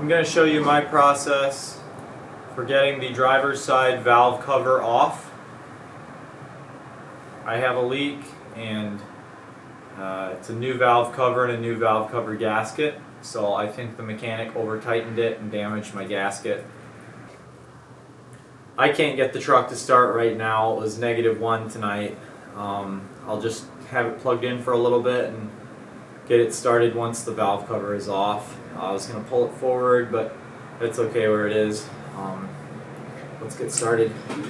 I'm going to show you my process for getting the driver's side valve cover off. I have a leak and it's a new valve cover and a new valve cover gasket, so I think the mechanic over-tightened it and damaged my gasket. I can't get the truck to start right now. It was -1 tonight. I'll just have it plugged in for a little bit and get it started once the valve cover is off. I was going to pull it forward, but it's okay where it is. Let's get started. Take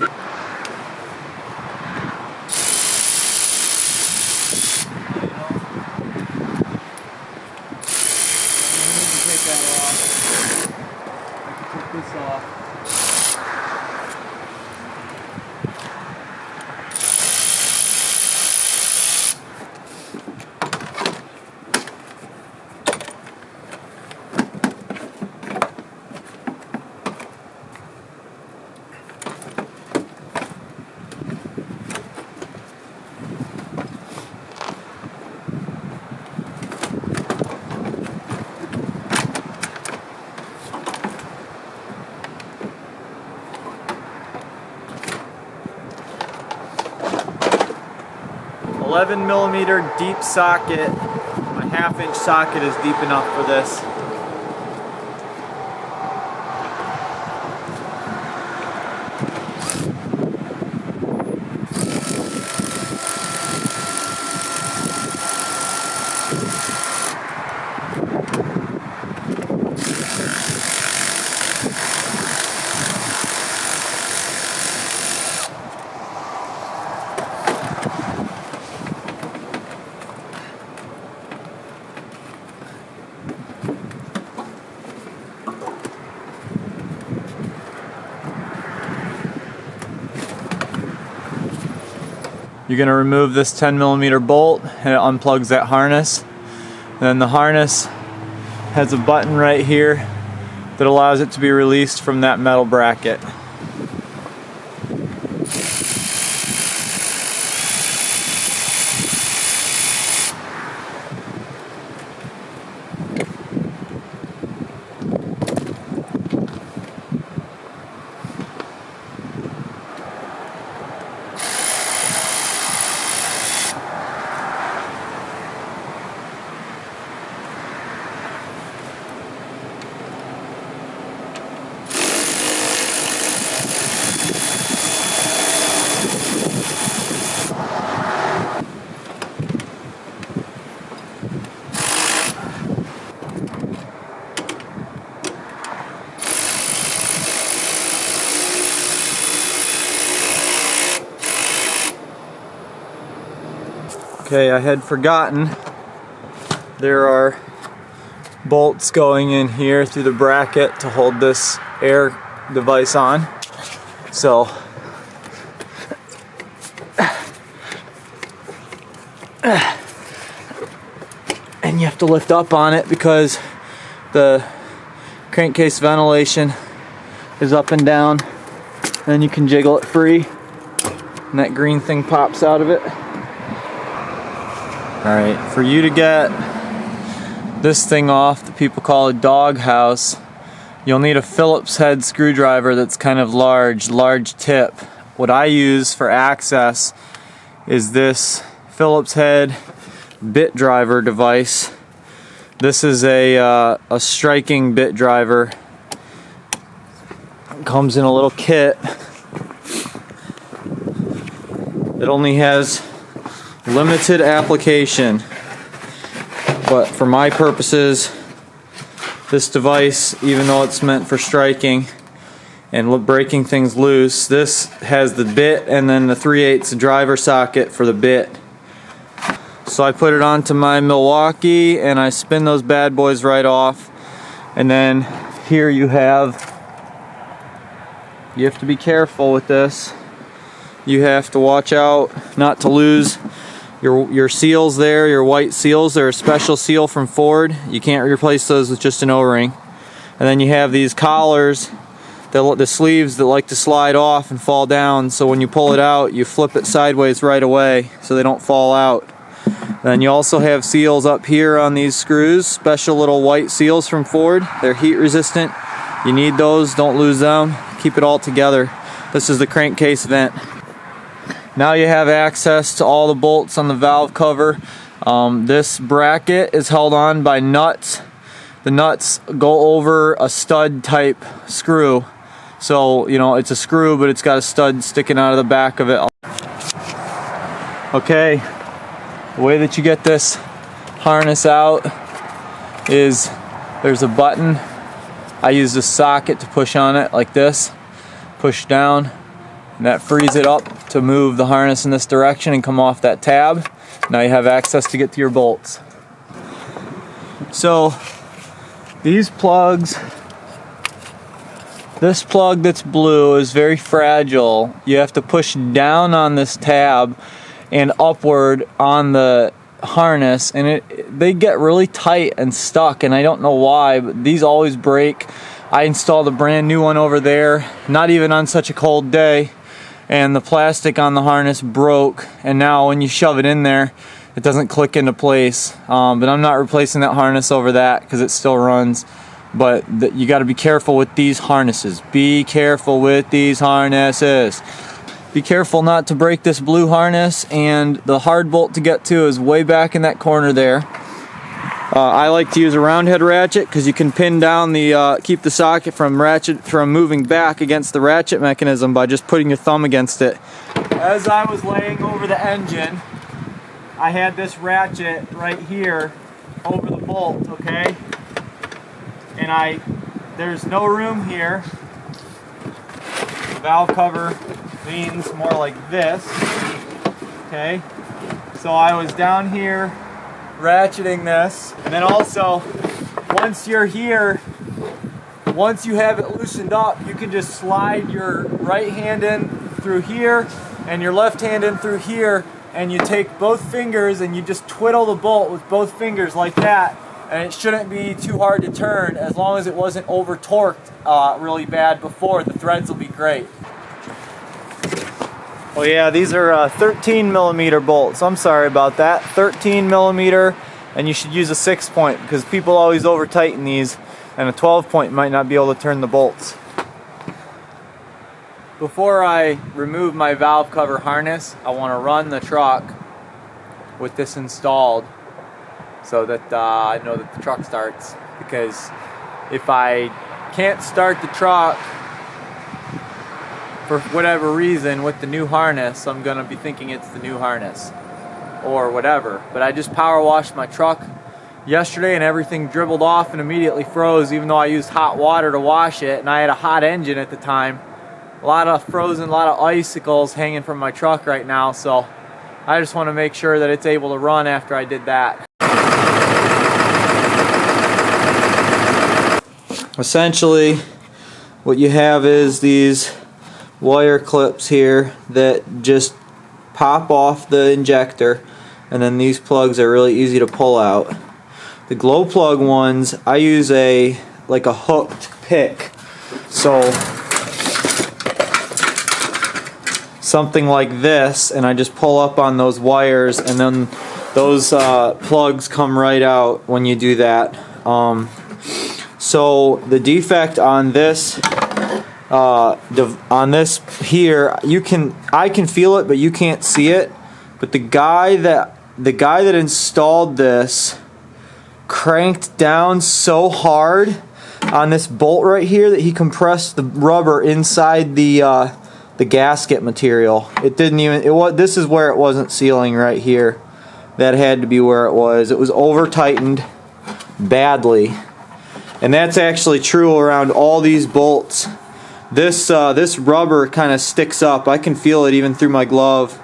that off. I can take this off. 11mm deep socket. My 1/2-inch socket is deep enough for this. You're going to remove this 10mm bolt and it unplugs that harness. And then the harness has a button right here that allows it to be released from that metal bracket. Okay, I had forgotten there are bolts going in here through the bracket to hold this air device on. So and you have to lift up on it because the crankcase ventilation is up and down, and then you can jiggle it free and that green thing pops out of it. Alright, for you to get this thing off, the people call it doghouse, you'll need a Phillips head screwdriver that's kind of large tip. What I use for access is this Phillips head bit driver device. This is a striking bit driver. It comes in a little kit. It only has limited application, but for my purposes, this device, even though it's meant for striking and breaking things loose, this has the bit and then the 3/8 driver socket for the bit. So I put it onto my Milwaukee and I spin those bad boys right off, and then here you have to be careful with this. You have to watch out not to lose your seals there, your white seals. They're a special seal from Ford. You can't replace those with just an O-ring. And then you have these collars, the sleeves that like to slide off and fall down, so when you pull it out, you flip it sideways right away so they don't fall out. Then you also have seals up here on these screws, special little white seals from Ford. They're heat resistant. You need those, don't lose them. Keep it all together. This is the crankcase vent. Now you have access to all the bolts on the valve cover. This bracket is held on by nuts. The nuts go over a stud type screw. So, you know, it's a screw, but it's got a stud sticking out of the back of it. Okay, the way that you get this harness out is there's a button. I use this socket to push on it like this. Push down, and that frees it up to move the harness in this direction and come off that tab. Now you have access to get to your bolts. So these plugs, this plug that's blue is very fragile. You have to push down on this tab and upward on the harness, and they get really tight and stuck, and I don't know why, but these always break. I installed a brand new one over there, not even on such a cold day, and the plastic on the harness broke, and now when you shove it in there, it doesn't click into place. But I'm not replacing that harness over that because it still runs. But you got to be careful with these harnesses. Be careful with these harnesses. Be careful not to break this blue harness, and the hard bolt to get to is way back in that corner there. I like to use a round head ratchet because you can pin down the keep the socket from moving back against the ratchet mechanism by just putting your thumb against it. As I was laying over the engine, I had this ratchet right here over the bolt, okay? And there's no room here. The valve cover leans more like this, okay? So I was down here ratcheting this, and then also once you're here, once you have it loosened up, you can just slide your right hand in through here and your left hand in through here, and you take both fingers and you just twiddle the bolt with both fingers like that, and it shouldn't be too hard to turn as long as it wasn't over torqued really bad before. The threads will be great. Oh yeah, these are 13 millimeter bolts. I'm sorry about that. 13 millimeter, and you should use a 6-point because people always over tighten these, and a 12-point might not be able to turn the bolts. Before I remove my valve cover harness, I want to run the truck with this installed so that I know that the truck starts, because if I can't start the truck for whatever reason with the new harness, I'm gonna be thinking it's the new harness or whatever. But I just power washed my truck yesterday and everything dribbled off and immediately froze, even though I used hot water to wash it, and I had a hot engine at the time. A lot of frozen, a lot of icicles hanging from my truck right now, so I just want to make sure that it's able to run after I did that. Essentially, what you have is these wire clips here that just pop off the injector, and then these plugs are really easy to pull out. The glow plug ones, I use like a hooked pick, so something like this, and I just pull up on those wires, and then those plugs come right out when you do that. So the defect on this here, I can feel it, but you can't see it. But the guy that installed this cranked down so hard on this bolt right here that he compressed the rubber inside the gasket material. It didn't even. This is where it wasn't sealing right here. That had to be where it was. It was over tightened badly, and that's actually true around all these bolts. This rubber kind of sticks up. I can feel it even through my glove.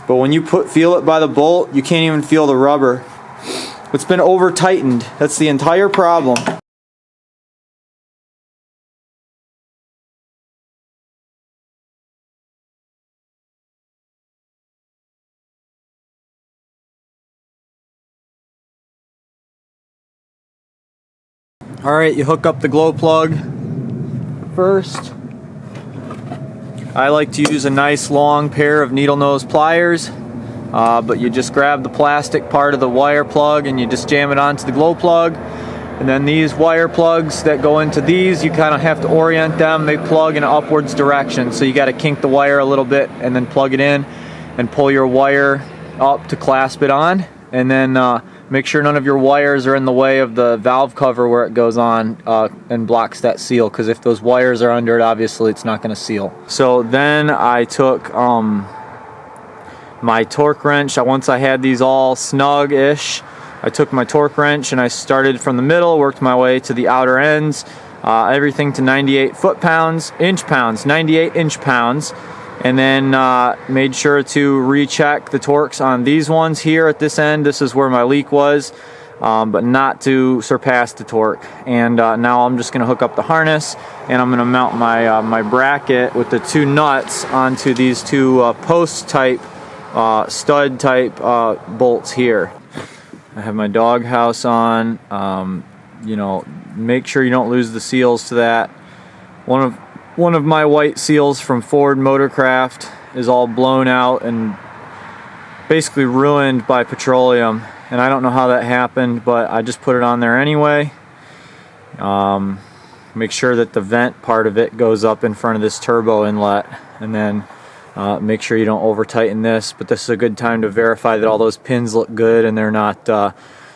But when you feel it by the bolt, you can't even feel the rubber. It's been over tightened. That's the entire problem. Alright, you hook up the glow plug first. I like to use a nice long pair of needle nose pliers but you just grab the plastic part of the wire plug and you just jam it onto the glow plug. And then these wire plugs that go into these, you kind of have to orient them. They plug in an upwards direction, so you got to kink the wire a little bit and then plug it in and pull your wire up to clasp it on. And then make sure none of your wires are in the way of the valve cover where it goes on and blocks that seal, because if those wires are under it, obviously it's not going to seal. So then I took my torque wrench. Once I had these all snug-ish, I took my torque wrench and I started from the middle, worked my way to the outer ends, everything to 98 inch pounds, and then made sure to recheck the torques on these ones here at this end. This is where my leak was, but not to surpass the torque. And now I'm just going to hook up the harness, and I'm going to mount my bracket with the two nuts onto these two post type, stud type bolts here. I have my doghouse on. You know, make sure you don't lose the seals to that. One of my white seals from Ford Motorcraft is all blown out and basically ruined by petroleum, and I don't know how that happened, but I just put it on there anyway. Make sure that the vent part of it goes up in front of this turbo inlet, and then make sure you don't over tighten this, but this is a good time to verify that all those pins look good and they're not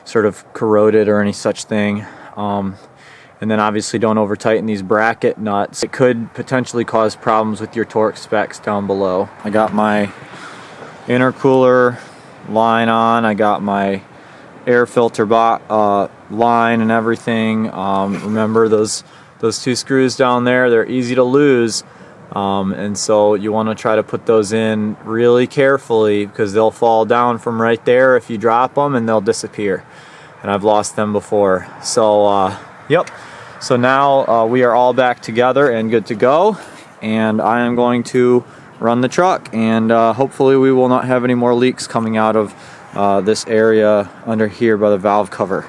sort of corroded or any such thing. And then obviously don't over tighten these bracket nuts. It could potentially cause problems with your torque specs down below. I got my intercooler line on, I got my air filter line and everything. Remember those two screws down there, they're easy to lose. And so you want to try to put those in really carefully, because they'll fall down from right there if you drop them, and they'll disappear. And I've lost them before. So yep. So now we are all back together and good to go, and I am going to run the truck, and hopefully we will not have any more leaks coming out of this area under here by the valve cover.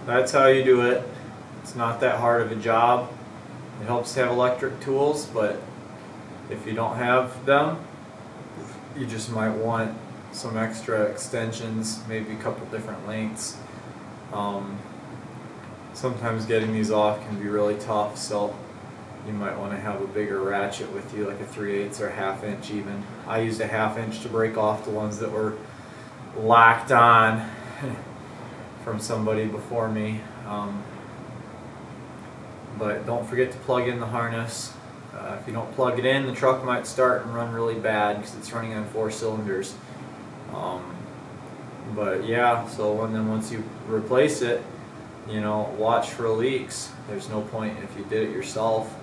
That's how you do it. It's not that hard of a job. It helps to have electric tools, but if you don't have them, you just might want some extra extensions, maybe a couple different lengths. Sometimes getting these off can be really tough, so you might want to have a bigger ratchet with you, like a 3/8 or a 1/2 inch even. I used a 1/2 inch to break off the ones that were locked on from somebody before me. But don't forget to plug in the harness. If you don't plug it in, the truck might start and run really bad because it's running on 4 cylinders. But yeah, so and then once you replace it, you know, watch for leaks. There's no point, if you did it yourself,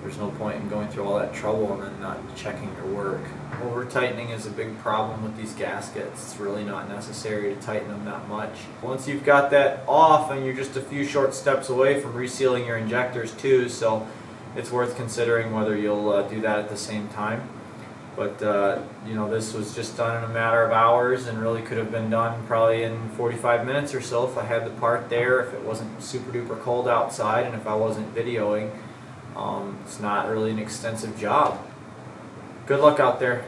there's no point in going through all that trouble and then not checking your work. Over tightening is a big problem with these gaskets. It's really not necessary to tighten them that much. Once you've got that off, and you're just a few short steps away from resealing your injectors too, so it's worth considering whether you'll do that at the same time. But you know, this was just done in a matter of hours, and really could have been done probably in 45 minutes or so if I had the part there, if it wasn't super duper cold outside, and if I wasn't videoing. It's not really an extensive job. Good luck out there.